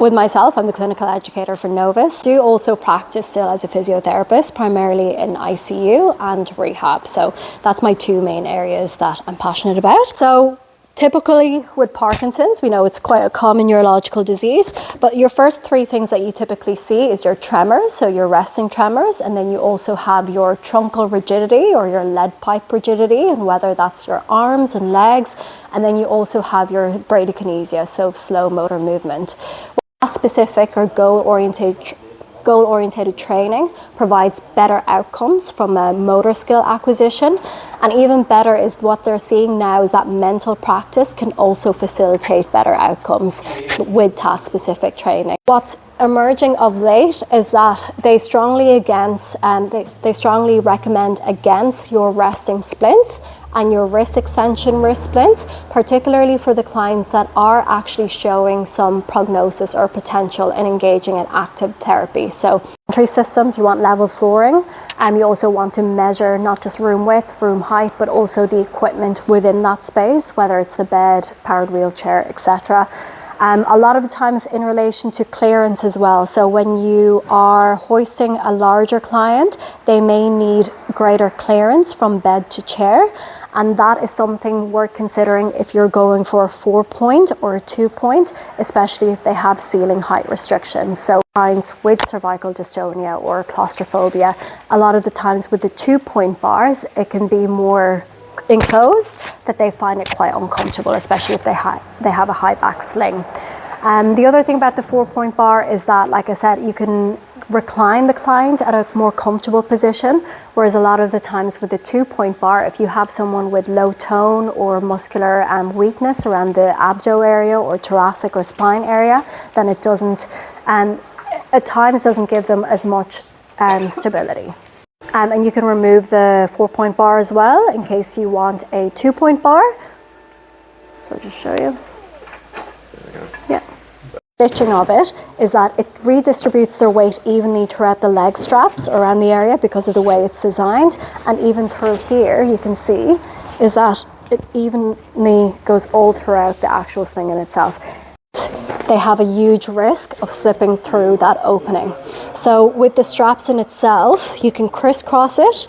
With myself, I'm the clinical educator for Novis. I do also practice still as a physiotherapist, primarily in ICU and rehab. So that's my two main areas that I'm passionate about. So typically with Parkinson's, we know it's quite a common neurological disease, but your first three things that you typically see is your tremors, so your resting tremors, and then you also have your truncal rigidity or your lead pipe rigidity, and whether that's your arms and legs, and then you also have your bradykinesia, so slow motor movement. Specific or goal-oriented training provides better outcomes from a motor skill acquisition, and even better is what they're seeing now is that mental practice can also facilitate better outcomes with task-specific training. What's emerging of late is that they strongly recommend against your resting splints and your wrist extension wrist splints, particularly for the clients that are actually showing some prognosis or potential in engaging in active therapy. So entry systems, you want level flooring, and you also want to measure not just room width, room height, but also the equipment within that space, whether it's the bed, powered wheelchair, etc. A lot of the times in relation to clearance as well. So when you are hoisting a larger client, they may need greater clearance from bed to chair. And that is something worth considering if you're going for a 4-point or a 2-point, especially if they have ceiling height restrictions. So clients with cervical dystonia or claustrophobia, a lot of the times with the 2-point bars, it can be more enclosed that they find it quite uncomfortable, especially if they have a high back sling. The other thing about the 4-point bar is that, like I said, you can recline the client at a more comfortable position, whereas a lot of the times with the 2-point bar, if you have someone with low tone or muscular weakness around the abdo area or thoracic or spine area, then it doesn't, at times doesn't give them as much stability. And you can remove the 4-point bar as well in case you want a 2-point bar. So I'll just show you. There we go. Yeah. Stitching of it is that it redistributes their weight evenly throughout the leg straps around the area because of the way it's designed, and even through here you can see is that it evenly goes all throughout the actual sling in itself. They have a huge risk of slipping through that opening. So with the straps in itself, you can crisscross it